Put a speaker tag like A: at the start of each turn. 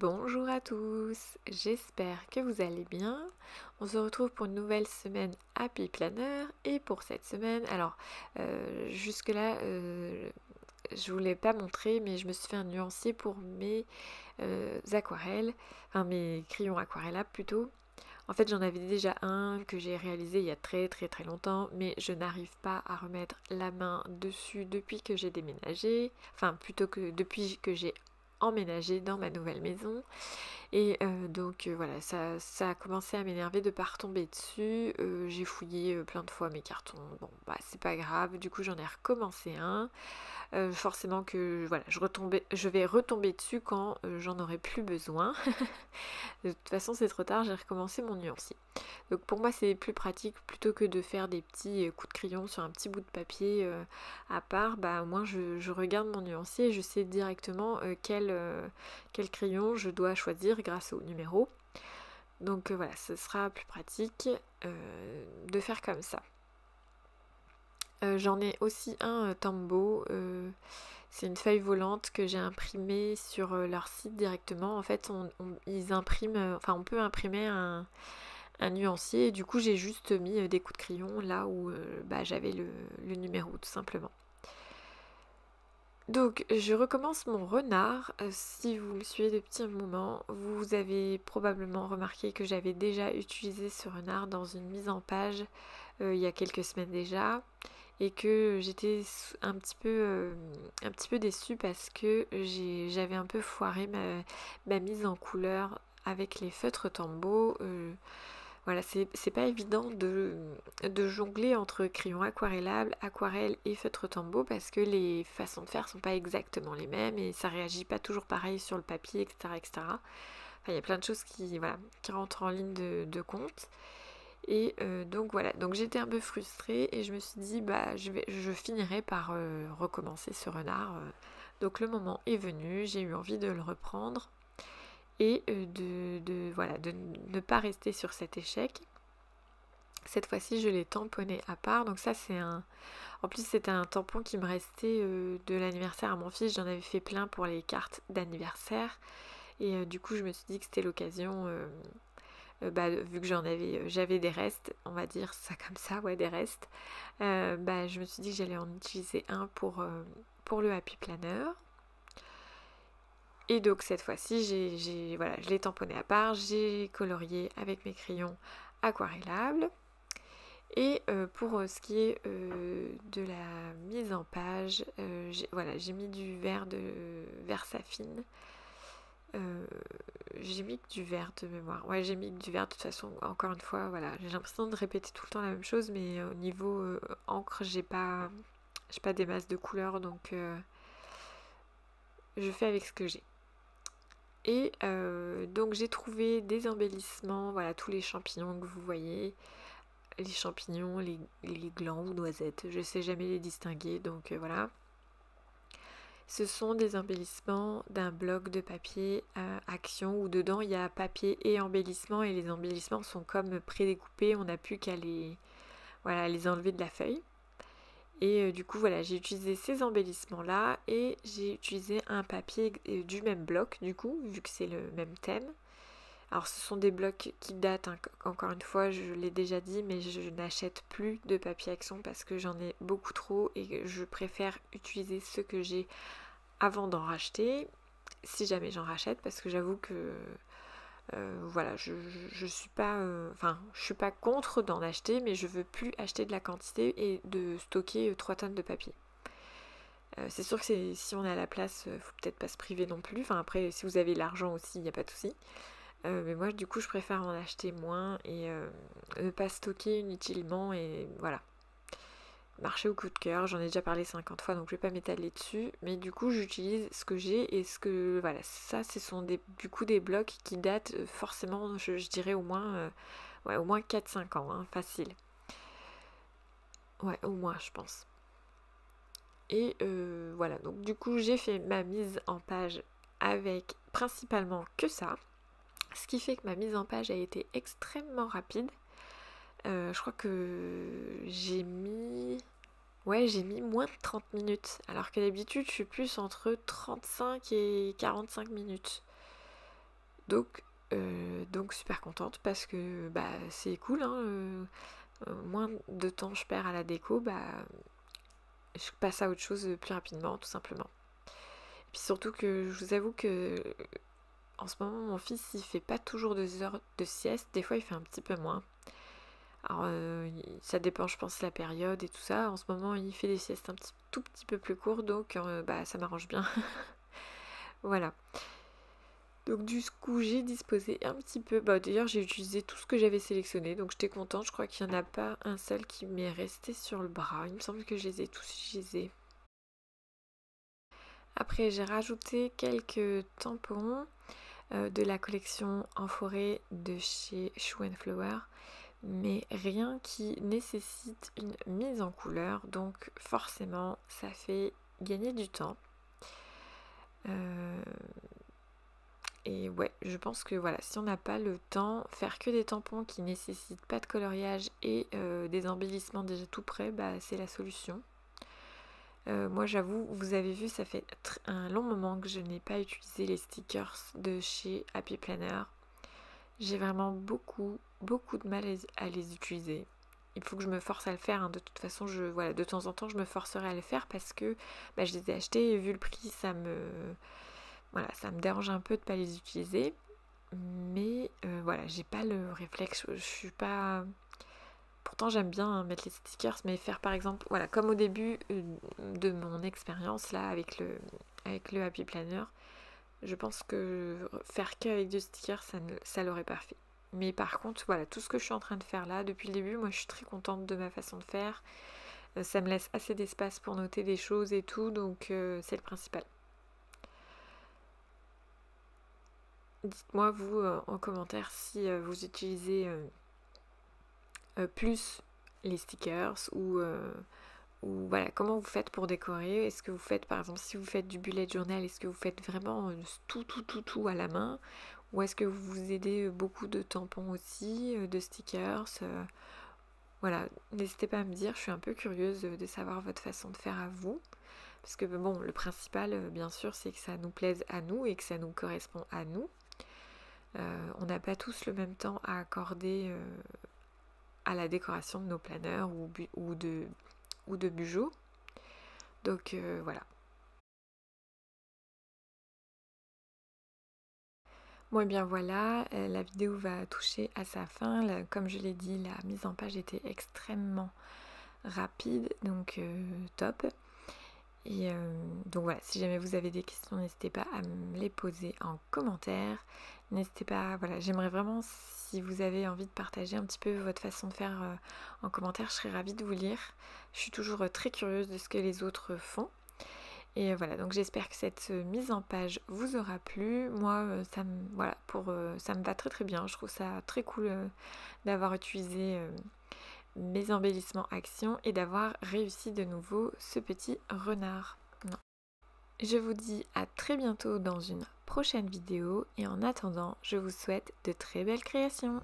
A: Bonjour à tous, j'espère que vous allez bien. On se retrouve pour une nouvelle semaine Happy Planner et pour cette semaine, alors jusque-là je voulais pas montrer mais je me suis fait un nuancier pour mes aquarelles, enfin mes crayons aquarellables plutôt. En fait j'en avais déjà un que j'ai réalisé il y a très longtemps mais je n'arrive pas à remettre la main dessus depuis que j'ai déménagé, enfin plutôt que depuis que j'ai emménagé dans ma nouvelle maison. Et donc voilà, ça a commencé à m'énerver de pas retomber dessus. J'ai fouillé plein de fois mes cartons. Bon, bah c'est pas grave. Du coup, j'en ai recommencé un. Forcément que voilà, je vais retomber dessus quand j'en aurai plus besoin. De toute façon, c'est trop tard. J'ai recommencé mon nuancier. Donc pour moi, c'est plus pratique plutôt que de faire des petits coups de crayon sur un petit bout de papier à part. Bah au moins, je regarde mon nuancier et je sais directement quel crayon je dois choisir grâce au numéro. Donc voilà, ce sera plus pratique de faire comme ça. J'en ai aussi un Tombow. C'est une feuille volante que j'ai imprimée sur leur site directement. En fait, ils impriment, enfin on peut imprimer un nuancier. Et du coup, j'ai juste mis des coups de crayon là où j'avais le numéro tout simplement. Donc, je recommence mon renard. Si vous me suivez depuis un moment, vous avez probablement remarqué que j'avais déjà utilisé ce renard dans une mise en page il y a quelques semaines déjà et que j'étais un petit peu déçue parce que j'avais un peu foiré ma mise en couleur avec les feutres Tombow. Voilà, c'est pas évident de jongler entre crayon aquarellable, aquarelle et feutre Tombow parce que les façons de faire sont pas exactement les mêmes et ça réagit pas toujours pareil sur le papier, etc. etc. Enfin, il y a plein de choses qui rentrent en ligne de compte. Et donc voilà, donc j'étais un peu frustrée et je me suis dit je finirai par recommencer ce renard. Donc le moment est venu, j'ai eu envie de le reprendre et de ne pas rester sur cet échec. Cette fois-ci, je l'ai tamponné à part. Donc ça, en plus, c'était un tampon qui me restait de l'anniversaire à mon fils. J'en avais fait plein pour les cartes d'anniversaire. Et du coup, je me suis dit que c'était l'occasion, vu que j'avais des restes, on va dire ça comme ça, ouais, des restes. Je me suis dit que j'allais en utiliser un pour le Happy Planner. Et donc cette fois-ci, je l'ai tamponné à part, j'ai colorié avec mes crayons aquarellables. Et pour ce qui est de la mise en page, j'ai mis du vert saphine. J'ai mis que du vert de mémoire. Ouais, j'ai mis que du vert. De toute façon, encore une fois, voilà, j'ai l'impression de répéter tout le temps la même chose, mais au niveau encre, j'ai pas des masses de couleurs, donc je fais avec ce que j'ai. Et donc j'ai trouvé des embellissements, voilà, tous les champignons que vous voyez, les champignons, les glands ou noisettes, je sais jamais les distinguer, donc voilà. Ce sont des embellissements d'un bloc de papier Action où dedans il y a papier et embellissement et les embellissements sont comme prédécoupés, on n'a plus qu'à les enlever de la feuille. Et du coup voilà, j'ai utilisé ces embellissements là et j'ai utilisé un papier du même bloc du coup, vu que c'est le même thème. Alors ce sont des blocs qui datent, hein, encore une fois je l'ai déjà dit, mais je n'achète plus de papier Action parce que j'en ai beaucoup trop et que je préfère utiliser ceux que j'ai avant d'en racheter, si jamais j'en rachète, parce que j'avoue que je suis pas je suis pas contre d'en acheter, mais je veux plus acheter de la quantité et de stocker 3 tonnes de papier. C'est sûr que si on a la place, faut peut-être pas se priver non plus. Enfin après, si vous avez l'argent aussi, il n'y a pas de souci. Mais moi, du coup, je préfère en acheter moins et ne pas stocker inutilement et voilà. Marché au coup de cœur, j'en ai déjà parlé 50 fois donc je vais pas m'étaler dessus, mais du coup j'utilise ce que j'ai et voilà, ça ce sont du coup des blocs qui datent forcément, je dirais au moins 4-5 ans, hein, facile. Ouais, au moins je pense. Et voilà, donc du coup j'ai fait ma mise en page avec principalement que ça, ce qui fait que ma mise en page a été extrêmement rapide. Je crois que j'ai mis moins de 30 minutes, alors que d'habitude je suis plus entre 35 et 45 minutes. Donc super contente parce que bah, c'est cool, hein, moins de temps je perds à la déco, bah, je passe à autre chose plus rapidement tout simplement. Et puis surtout que je vous avoue que en ce moment mon fils il fait pas toujours 2 heures de sieste, des fois il fait un petit peu moins. Alors ça dépend je pense de la période et tout ça, en ce moment il fait des siestes tout petit peu plus courtes donc bah, ça m'arrange bien. Voilà. Donc du coup j'ai disposé un petit peu, bah d'ailleurs j'ai utilisé tout ce que j'avais sélectionné, donc j'étais contente, je crois qu'il n'y en a pas un seul qui m'est resté sur le bras, il me semble que je les ai tous utilisés. Après j'ai rajouté quelques tampons de la collection En forêt de chez Shoe & Flower, mais rien qui nécessite une mise en couleur, donc forcément ça fait gagner du temps. Et ouais, je pense que voilà, si on n'a pas le temps, faire que des tampons qui nécessitent pas de coloriage et des embellissements déjà tout prêts, bah, c'est la solution. Moi j'avoue, vous avez vu, ça fait un long moment que je n'ai pas utilisé les stickers de chez Happy Planner. J'ai vraiment beaucoup de mal à les utiliser. Il faut que je me force à le faire, hein. De toute façon, voilà, de temps en temps je me forcerai à le faire parce que bah, je les ai achetés et vu le prix, voilà, ça me dérange un peu de ne pas les utiliser. Mais voilà, j'ai pas le réflexe, je suis pas... Pourtant j'aime bien hein, mettre les stickers, mais faire par exemple, voilà, comme au début de mon expérience là avec le Happy Planner, je pense que faire qu'avec 2 stickers, ça l'aurait pas fait. Mais par contre, voilà, tout ce que je suis en train de faire là, depuis le début, moi je suis très contente de ma façon de faire. Ça me laisse assez d'espace pour noter des choses et tout, donc c'est le principal. Dites-moi vous en commentaire si vous utilisez plus les stickers ou voilà, comment vous faites pour décorer. Est-ce que vous faites par exemple, si vous faites du bullet journal, est-ce que vous faites vraiment tout à la main, ou est-ce que vous vous aidez beaucoup de tampons aussi, de stickers, voilà, n'hésitez pas à me dire, je suis un peu curieuse de savoir votre façon de faire à vous. Parce que bon, le principal, bien sûr, c'est que ça nous plaise à nous et que ça nous correspond à nous. On n'a pas tous le même temps à accorder à la décoration de nos planeurs ou de bijoux. Donc voilà. Bon et bien voilà, la vidéo va toucher à sa fin. Comme je l'ai dit, la mise en page était extrêmement rapide, donc top. Et donc voilà, si jamais vous avez des questions, n'hésitez pas à me les poser en commentaire. N'hésitez pas, voilà, j'aimerais vraiment, si vous avez envie de partager un petit peu votre façon de faire en commentaire, je serais ravie de vous lire. Je suis toujours très curieuse de ce que les autres font. Et voilà, donc j'espère que cette mise en page vous aura plu. Moi, ça me va très bien. Je trouve ça très cool d'avoir utilisé mes embellissements actions et d'avoir réussi de nouveau ce petit renard. Non. Je vous dis à très bientôt dans une prochaine vidéo et en attendant, je vous souhaite de très belles créations.